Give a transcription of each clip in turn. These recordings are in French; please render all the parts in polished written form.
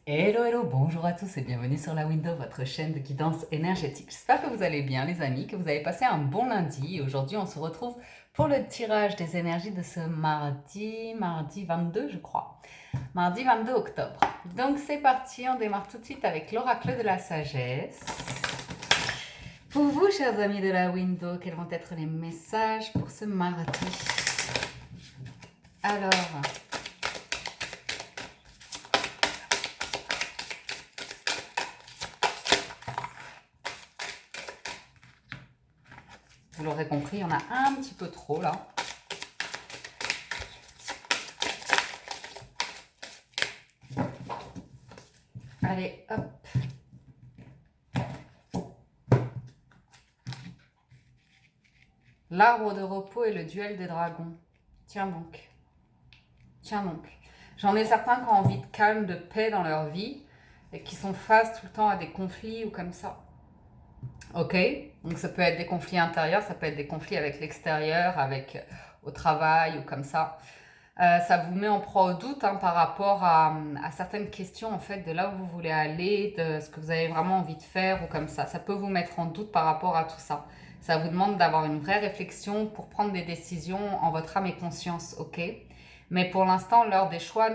Hello, hello, bonjour à tous et bienvenue sur la Window, votre chaîne de guidance énergétique. J'espère que vous allez bien les amis, que vous avez passé un bon lundi. Aujourd'hui, on se retrouve pour le tirage des énergies de ce mardi 22 je crois. Mardi 22 octobre. Donc c'est parti, on démarre tout de suite avec l'oracle de la sagesse. Pour vous, chers amis de la Window, quels vont être les messages pour ce mardi? Alors... vous l'aurez compris, il y en a un petit peu trop là. Allez, hop. L'arbre de repos et le duel des dragons. Tiens donc. Tiens donc. J'en ai certains qui ont envie de calme, de paix dans leur vie et qui sont face tout le temps à des conflits ou comme ça. Ok, donc ça peut être des conflits intérieurs, ça peut être des conflits avec l'extérieur, avec au travail ou comme ça. Ça vous met en proie au doute par rapport à certaines questions en fait de là où vous voulez aller, de ce que vous avez vraiment envie de faire ou comme ça. Ça peut vous mettre en doute par rapport à tout ça. Ça vous demande d'avoir une vraie réflexion pour prendre des décisions en votre âme et conscience, ok? Mais pour l'instant, l'heure des choix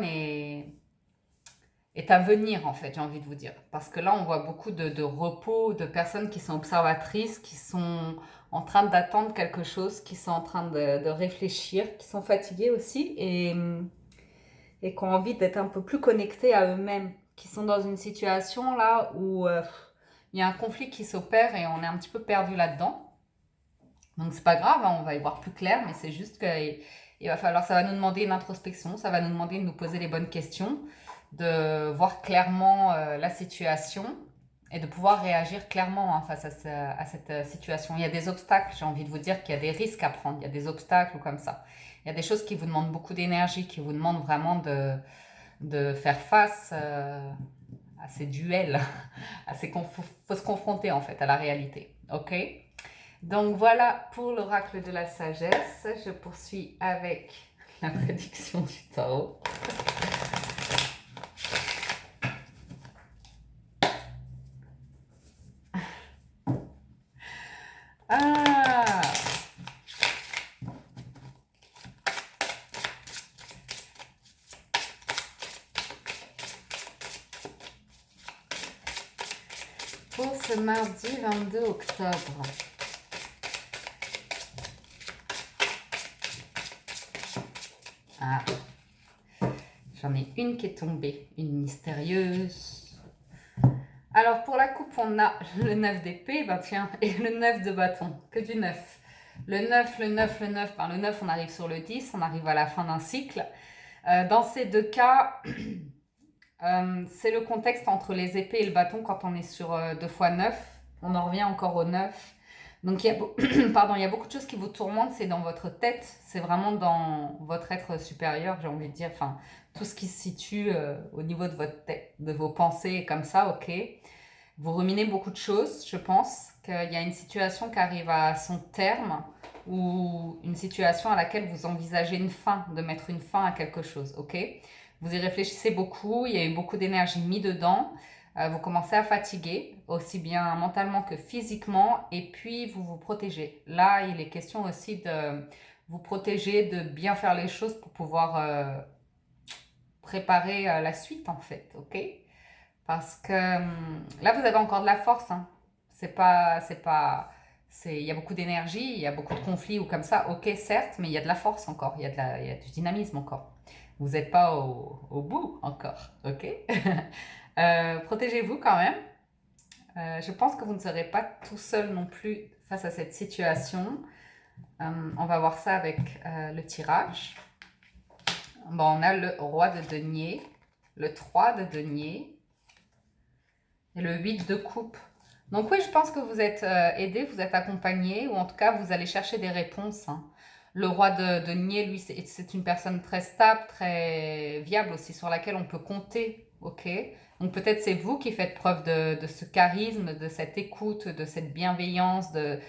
est à venir en fait, j'ai envie de vous dire. Parce que là, on voit beaucoup de repos, de personnes qui sont observatrices, qui sont en train d'attendre quelque chose, qui sont en train de réfléchir, qui sont fatiguées aussi et qui ont envie d'être un peu plus connectées à eux-mêmes, qui sont dans une situation là où il y a un conflit qui s'opère et on est un petit peu perdu là-dedans. Donc c'est pas grave, on va y voir plus clair, mais c'est juste qu'il va falloir, ça va nous demander une introspection, ça va nous demander de nous poser les bonnes questions, de voir clairement la situation et de pouvoir réagir clairement face à cette situation. Il y a des obstacles, j'ai envie de vous dire qu'il y a des risques à prendre, il y a des obstacles ou comme ça. Il y a des choses qui vous demandent beaucoup d'énergie, qui vous demandent vraiment de faire face à ces duels, faut se confronter en fait à la réalité. Ok? Donc voilà pour l'oracle de la sagesse. Je poursuis avec la prédiction du tarot. Ah, pour ce mardi 22 octobre. Ah, j'en ai une qui est tombée, une mystérieuse. Alors pour la coupe, on a le 9 d'épée, ben tiens, et le 9 de bâton, que du 9. Le 9, le 9, le 9, ben le 9 on arrive sur le 10, on arrive à la fin d'un cycle. Dans ces deux cas, c'est le contexte entre les épées et le bâton quand on est sur 2 fois 9. On en revient encore au 9. Donc il y a, pardon, il y a beaucoup de choses qui vous tourmentent, c'est dans votre tête, c'est vraiment dans votre être supérieur, j'ai envie de dire, enfin, tout ce qui se situe au niveau de votre tête, de vos pensées, comme ça, ok. Vous ruminez beaucoup de choses, je pense qu'il y a une situation qui arrive à son terme ou une situation à laquelle vous envisagez une fin, de mettre une fin à quelque chose, ok? Vous y réfléchissez beaucoup, il y a eu beaucoup d'énergie mise dedans, vous commencez à fatiguer, aussi bien mentalement que physiquement, et puis vous vous protégez. Là, il est question aussi de vous protéger, de bien faire les choses pour pouvoir préparer la suite, en fait, ok? Parce que là, vous avez encore de la force. Il y a beaucoup d'énergie, il y a beaucoup de conflits ou comme ça. Ok, certes, mais il y a de la force encore, il y a du dynamisme encore. Vous n'êtes pas au bout encore, ok. Protégez-vous quand même. Je pense que vous ne serez pas tout seul non plus face à cette situation. On va voir ça avec le tirage. Bon, on a le roi de denier, le 3 de denier, et le 8 de coupe. Donc oui, je pense que vous êtes aidé, vous êtes accompagné, ou en tout cas, vous allez chercher des réponses. Le roi de denier, lui, c'est une personne très stable, très viable aussi, sur laquelle on peut compter, ok? Donc peut-être c'est vous qui faites preuve de ce charisme, de cette écoute, de cette bienveillance, de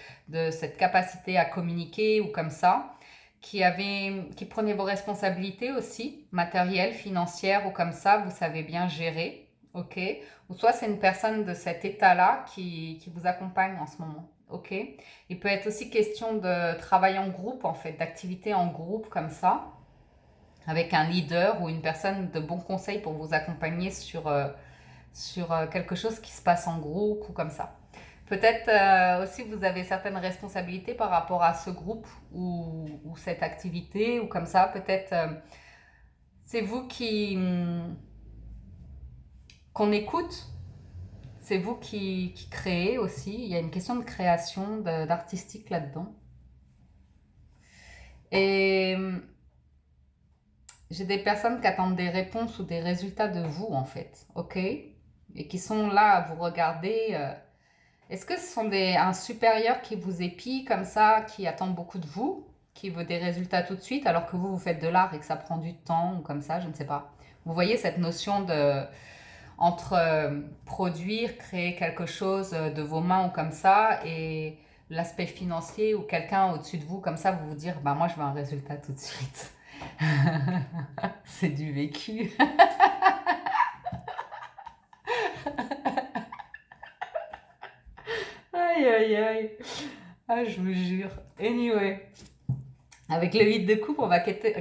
cette capacité à communiquer ou comme ça, qui prenez vos responsabilités aussi, matérielles, financières ou comme ça, vous savez bien gérer. ok? Ou soit c'est une personne de cet état-là qui vous accompagne en ce moment, ok? Il peut être aussi question de travail en groupe, en fait, d'activité en groupe comme ça, avec un leader ou une personne de bons conseils pour vous accompagner sur quelque chose qui se passe en groupe ou comme ça. Peut-être aussi vous avez certaines responsabilités par rapport à ce groupe ou cette activité ou comme ça. Peut-être c'est vous qu'on écoute, c'est vous qui créez aussi. Il y a une question de création, d'artistique là-dedans. Et j'ai des personnes qui attendent des réponses ou des résultats de vous en fait, ok? Et qui sont là à vous regarder. Est-ce que ce sont un supérieur qui vous épie comme ça, qui attend beaucoup de vous, qui veut des résultats tout de suite, alors que vous faites de l'art et que ça prend du temps ou comme ça, je ne sais pas. Vous voyez cette notion de entre produire, créer quelque chose de vos mains ou comme ça, et l'aspect financier ou quelqu'un au-dessus de vous comme ça, vous vous dire, bah moi je veux un résultat tout de suite. C'est du vécu. Aïe aïe aïe. Ah, je vous jure. Anyway. Avec le 8 de coupe, on va quitter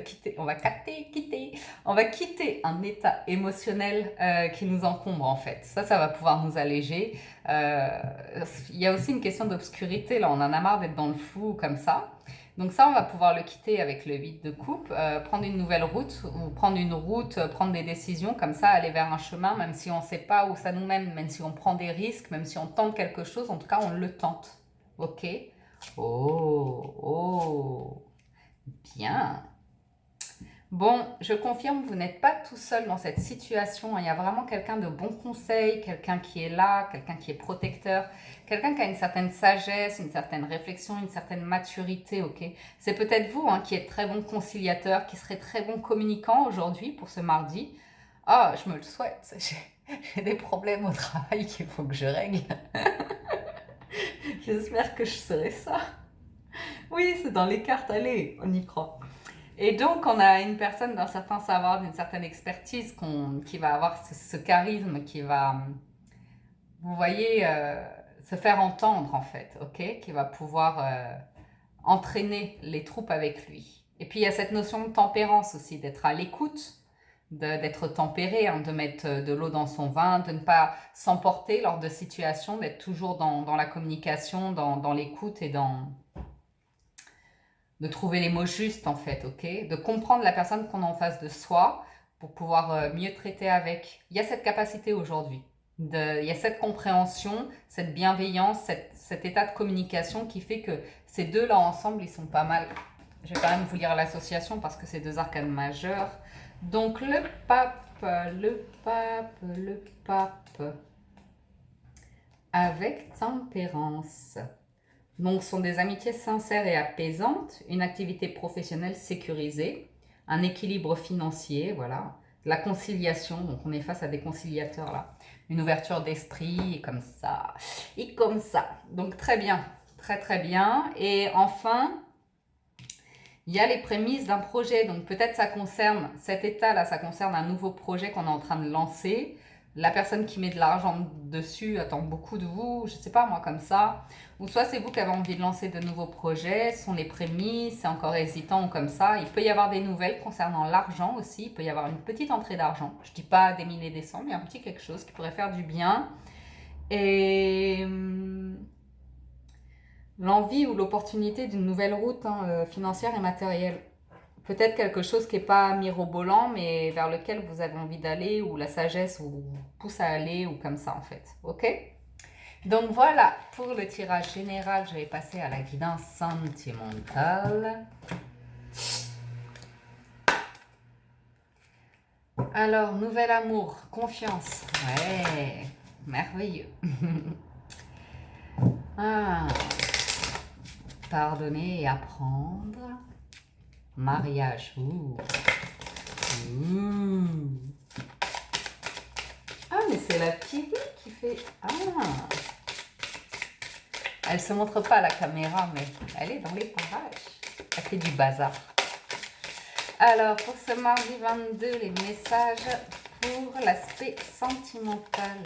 un état émotionnel qui nous encombre en fait. Ça va pouvoir nous alléger. Il y a aussi une question d'obscurité, là, on en a marre d'être dans le flou comme ça. Donc ça, on va pouvoir le quitter avec le 8 de coupe, prendre une nouvelle route, ou prendre une route, prendre des décisions comme ça, aller vers un chemin, même si on ne sait pas où ça nous mène, même si on prend des risques, même si on tente quelque chose, en tout cas, on le tente. Ok? Oh, oh. Bien. Bon, je confirme, vous n'êtes pas tout seul dans cette situation. Il y a vraiment quelqu'un de bon conseil, quelqu'un qui est là, quelqu'un qui est protecteur, quelqu'un qui a une certaine sagesse, une certaine réflexion, une certaine maturité, ok? C'est peut-être vous qui êtes très bon conciliateur, qui serait très bon communicant aujourd'hui pour ce mardi. Ah, je me le souhaite. J'ai des problèmes au travail qu'il faut que je règle. J'espère que je serai ça. Oui, c'est dans les cartes, allez, on y croit. Et donc, on a une personne d'un certain savoir, d'une certaine expertise qui va avoir ce charisme, qui va, vous voyez, se faire entendre en fait, ok? Qui va pouvoir entraîner les troupes avec lui. Et puis, il y a cette notion de tempérance aussi, d'être à l'écoute, d'être tempéré, de mettre de l'eau dans son vin, de ne pas s'emporter lors de situations, d'être toujours dans la communication, dans l'écoute et de trouver les mots justes en fait, ok? De comprendre la personne qu'on a en face de soi pour pouvoir mieux traiter avec. Il y a cette capacité aujourd'hui. Il y a cette compréhension, cette bienveillance, cet état de communication qui fait que ces deux-là ensemble, ils sont pas mal. Je vais quand même vous lire l'association parce que c'est deux arcanes majeures. Donc le pape, le pape, le pape, avec tempérance. Donc, ce sont des amitiés sincères et apaisantes, une activité professionnelle sécurisée, un équilibre financier, voilà, la conciliation, donc on est face à des conciliateurs là, une ouverture d'esprit, et comme ça, et comme ça. Donc, très bien, très très bien. Et enfin, il y a les prémices d'un projet, donc peut-être ça concerne cet état-là, ça concerne un nouveau projet qu'on est en train de lancer. La personne qui met de l'argent dessus attend beaucoup de vous, je ne sais pas moi, comme ça. Ou soit c'est vous qui avez envie de lancer de nouveaux projets, ce sont les prémices, c'est encore hésitant ou comme ça. Il peut y avoir des nouvelles concernant l'argent aussi, il peut y avoir une petite entrée d'argent. Je ne dis pas des milliers, des cents, mais un petit quelque chose qui pourrait faire du bien. Et l'envie ou l'opportunité d'une nouvelle route financière et matérielle. Peut-être quelque chose qui n'est pas mirobolant, mais vers lequel vous avez envie d'aller, ou la sagesse vous pousse à aller, ou comme ça en fait. Ok? Donc voilà, pour le tirage général, je vais passer à la guidance sentimentale. Alors, nouvel amour, confiance. Ouais, merveilleux. Ah, pardonner et apprendre. Mariage. Ouh. Ouh. Ah, mais c'est la Piri qui fait... Ah. Elle se montre pas à la caméra, mais elle est dans les parages. Elle fait du bazar. Alors, pour ce mardi 22, les messages pour l'aspect sentimental.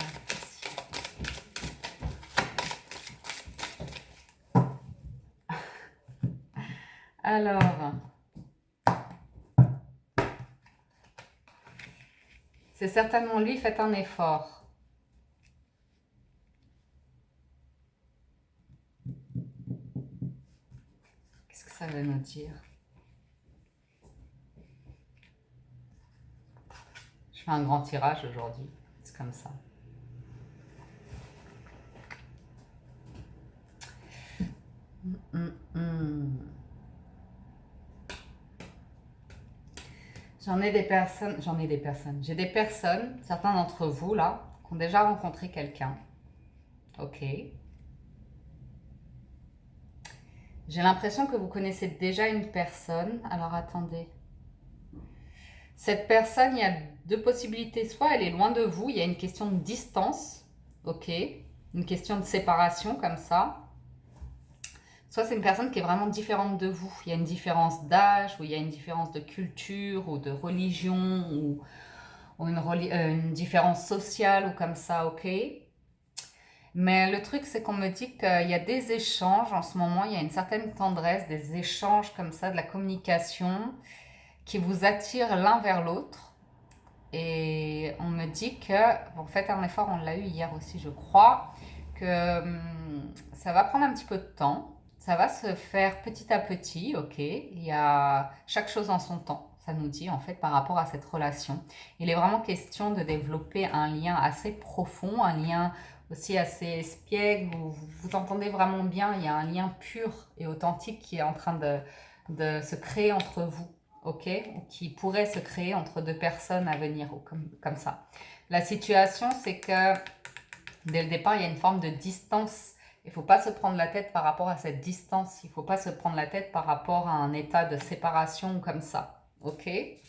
Alors, c'est certainement lui, faites un effort. Qu'est-ce que ça veut nous dire? Je fais un grand tirage aujourd'hui, c'est comme ça. J'ai des personnes, certains d'entre vous là, qui ont déjà rencontré quelqu'un. Ok. J'ai l'impression que vous connaissez déjà une personne. Alors attendez. Cette personne, il y a deux possibilités. Soit elle est loin de vous, il y a une question de distance. Ok. Une question de séparation comme ça. Soit c'est une personne qui est vraiment différente de vous. Il y a une différence d'âge, ou il y a une différence de culture, ou de religion, ou une différence sociale, ou comme ça, ok. Mais le truc, c'est qu'on me dit qu'il y a des échanges en ce moment, il y a une certaine tendresse, des échanges comme ça, de la communication qui vous attirent l'un vers l'autre. Et on me dit que, bon, faites un effort, on l'a eu hier aussi, je crois, que ça va prendre un petit peu de temps. Ça va se faire petit à petit, ok. Il y a chaque chose en son temps, ça nous dit en fait par rapport à cette relation. Il est vraiment question de développer un lien assez profond, un lien aussi assez espiègle, où vous vous entendez vraiment bien, il y a un lien pur et authentique qui est en train de se créer entre vous, ok, ou qui pourrait se créer entre deux personnes à venir, ou comme ça. La situation, c'est que dès le départ, il y a une forme de distance. Il ne faut pas se prendre la tête par rapport à cette distance. Il ne faut pas se prendre la tête par rapport à un état de séparation comme ça. Ok. Et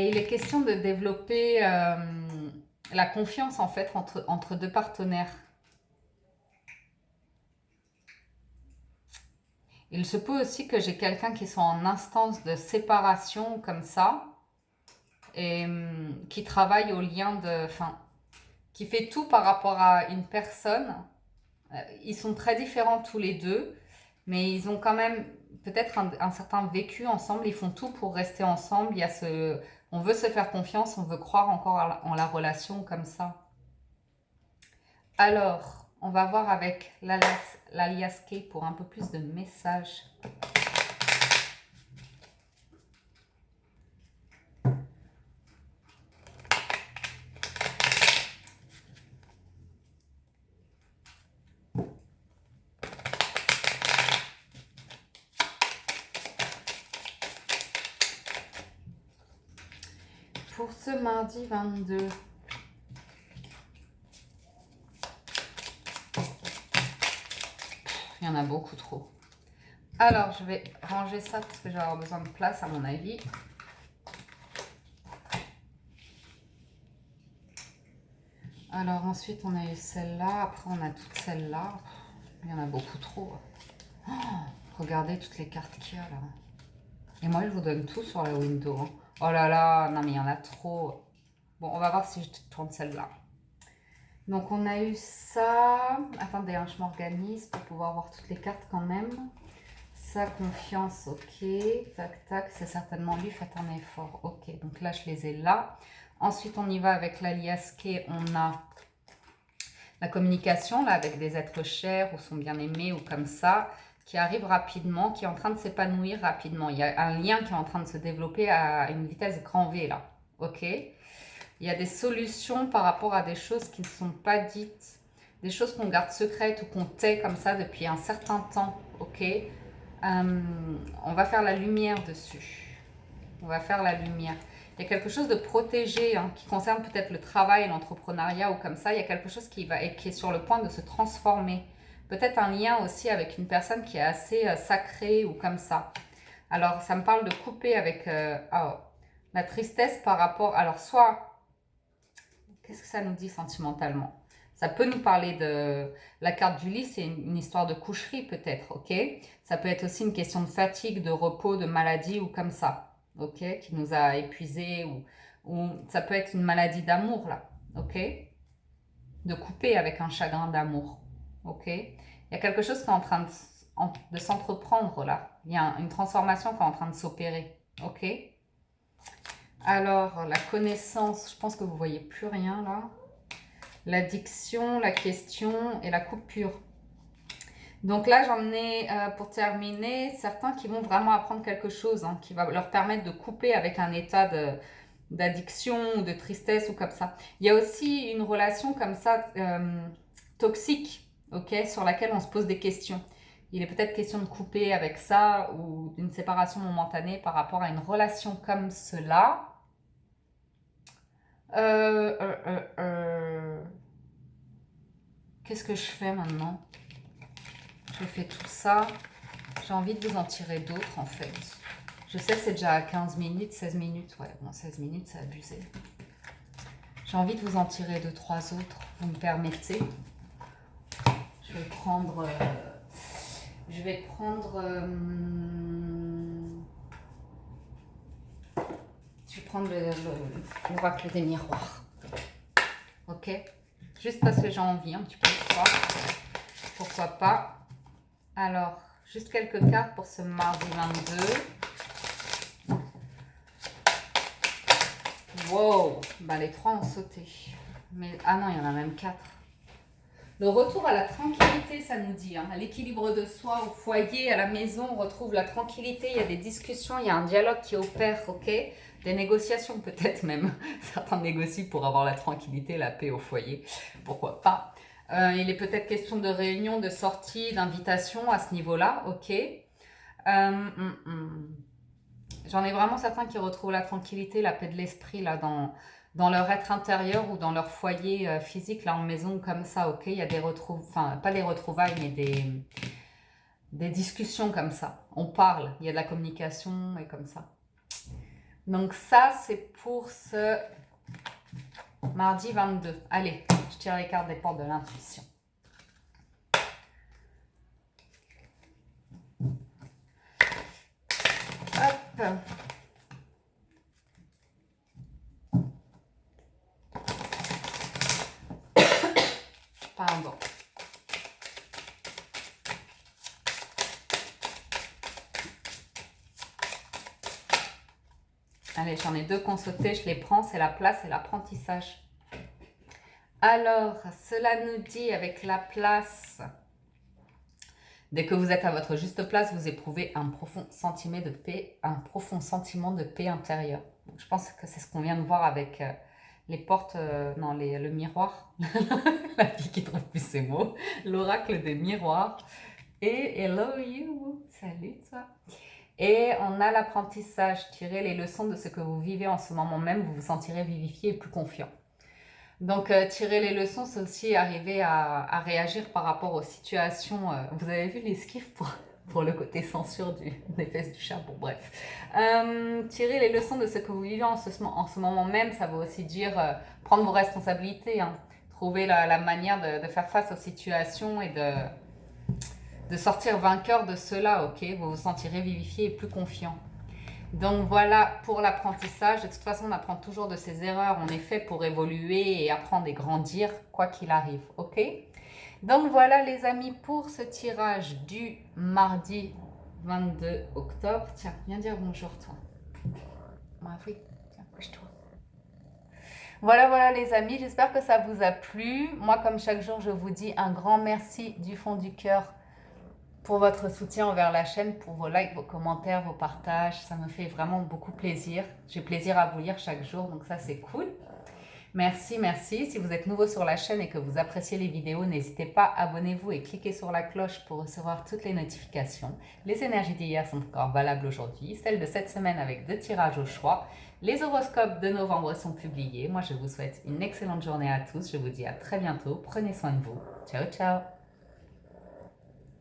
il est question de développer la confiance en fait entre deux partenaires. Il se peut aussi que j'ai quelqu'un qui soit en instance de séparation comme ça et qui travaille au lien de... Enfin, qui fait tout par rapport à une personne. Ils sont très différents tous les deux, mais ils ont quand même peut-être un certain vécu ensemble. Ils font tout pour rester ensemble. Il y a on veut se faire confiance, on veut croire encore en la relation comme ça. Alors, on va voir avec l'alias K pour un peu plus de messages. Pour ce mardi 22. Il y en a beaucoup trop. Alors, je vais ranger ça parce que je vais avoir besoin de place à mon avis. Alors ensuite, on a eu celle-là. Après, on a toutes celles-là. Il y en a beaucoup trop. Oh, regardez toutes les cartes qu'il y a là. Et moi, je vous donne tout sur la window. Oh là là, non mais il y en a trop. Bon, on va voir si je tourne celle-là. Donc, on a eu ça. Attendez, hein, je m'organise pour pouvoir voir toutes les cartes quand même. Ça, confiance, ok. Tac, tac, c'est certainement lui, faites un effort. Ok, donc là, je les ai là. Ensuite, on y va avec l'alias K. On a la communication, là, avec des êtres chers ou sont bien aimés ou comme ça, qui arrive rapidement, qui est en train de s'épanouir rapidement. Il y a un lien qui est en train de se développer à une vitesse grand V, là. Ok. Il y a des solutions par rapport à des choses qui ne sont pas dites, des choses qu'on garde secrètes ou qu'on tait comme ça depuis un certain temps. Ok. On va faire la lumière dessus. On va faire la lumière. Il y a quelque chose de protégé hein, qui concerne peut-être le travail, l'entrepreneuriat ou comme ça. Il y a quelque chose qui est sur le point de se transformer. Peut-être un lien aussi avec une personne qui est assez sacrée ou comme ça. Alors, ça me parle de couper avec la tristesse par rapport... Alors, soit... Qu'est-ce que ça nous dit sentimentalement? Ça peut nous parler de la carte du lit, c'est une histoire de coucherie peut-être, ok? Ça peut être aussi une question de fatigue, de repos, de maladie ou comme ça, ok? Qui nous a épuisés ou ça peut être une maladie d'amour là, ok? De couper avec un chagrin d'amour, ok? Il y a quelque chose qui est en train de s'entreprendre là. Il y a une transformation qui est en train de s'opérer, ok? Alors, la connaissance, je pense que vous ne voyez plus rien là. L'addiction, la question et la coupure. Donc là, j'en ai, pour terminer, certains qui vont vraiment apprendre quelque chose, hein, qui va leur permettre de couper avec un état d'addiction ou de tristesse ou comme ça. Il y a aussi une relation comme ça, toxique, ok, sur laquelle on se pose des questions. Il est peut-être question de couper avec ça ou d'une séparation momentanée par rapport à une relation comme cela. Qu'est-ce que je fais maintenant? Je fais tout ça. J'ai envie de vous en tirer d'autres en fait. Je sais que c'est déjà 15 minutes, 16 minutes. Ouais, bon, 16 minutes, c'est abusé. J'ai envie de vous en tirer 2-3 autres. Vous me permettez? Je vais prendre... l'oracle des miroirs. Ok? Juste parce que j'ai envie un petit peu de ça. Pourquoi pas? Alors, juste quelques cartes pour ce mardi 22. Wow! Bah, les 3 ont sauté. Mais, ah non, il y en a même 4. Le retour à la tranquillité, ça nous dit. Hein, à l'équilibre de soi, au foyer, à la maison, on retrouve la tranquillité. Il y a des discussions, il y a un dialogue qui opère, ok? Des négociations peut-être même. Certains négocient pour avoir la tranquillité, la paix au foyer. Pourquoi pas? Il est peut-être question de réunion, de sortie, d'invitation à ce niveau-là, ok. J'en ai vraiment certains qui retrouvent la tranquillité, la paix de l'esprit là dans leur être intérieur ou dans leur foyer physique, là en maison comme ça, ok. Il y a des retrouvailles, enfin pas des retrouvailles, mais des discussions comme ça. On parle, il y a de la communication et comme ça. Donc ça, c'est pour ce mardi 22. Allez, je tire les cartes des portes de l'intuition. Hop. Pardon. Allez, j'en ai 2 qui ont sauté, je les prends, c'est la place et l'apprentissage. Alors, cela nous dit avec la place, dès que vous êtes à votre juste place, vous éprouvez un profond sentiment de paix, intérieure. Donc, je pense que c'est ce qu'on vient de voir avec les portes, le miroir, la fille qui trouve plus ses mots, l'oracle des miroirs, et hello you, salut toi. Et on a l'apprentissage, tirez les leçons de ce que vous vivez en ce moment même, vous vous sentirez vivifié et plus confiant. Donc, tirer les leçons, c'est aussi arriver à réagir par rapport aux situations. Vous avez vu l'esquive pour le côté censure des fesses du chat, bon bref. Tirer les leçons de ce que vous vivez en ce moment même, ça veut aussi dire prendre vos responsabilités, hein. Trouver la manière de faire face aux situations et de sortir vainqueur de cela, ok? Vous vous sentirez vivifié et plus confiant. Donc voilà pour l'apprentissage. De toute façon, on apprend toujours de ses erreurs. On est fait pour évoluer et apprendre et grandir, quoi qu'il arrive, ok? Donc voilà les amis pour ce tirage du mardi 22 octobre. Tiens, viens dire bonjour toi. Ah oui, tiens, couche-toi. Voilà les amis, j'espère que ça vous a plu. Moi, comme chaque jour, je vous dis un grand merci du fond du cœur pour votre soutien envers la chaîne, pour vos likes, vos commentaires, vos partages. Ça me fait vraiment beaucoup plaisir. J'ai plaisir à vous lire chaque jour, donc ça c'est cool. Merci. Si vous êtes nouveau sur la chaîne et que vous appréciez les vidéos, n'hésitez pas, abonnez-vous et cliquez sur la cloche pour recevoir toutes les notifications. Les énergies d'hier sont encore valables aujourd'hui, celles de cette semaine avec 2 tirages au choix. Les horoscopes de novembre sont publiés. Moi, je vous souhaite une excellente journée à tous. Je vous dis à très bientôt. Prenez soin de vous. Ciao, ciao.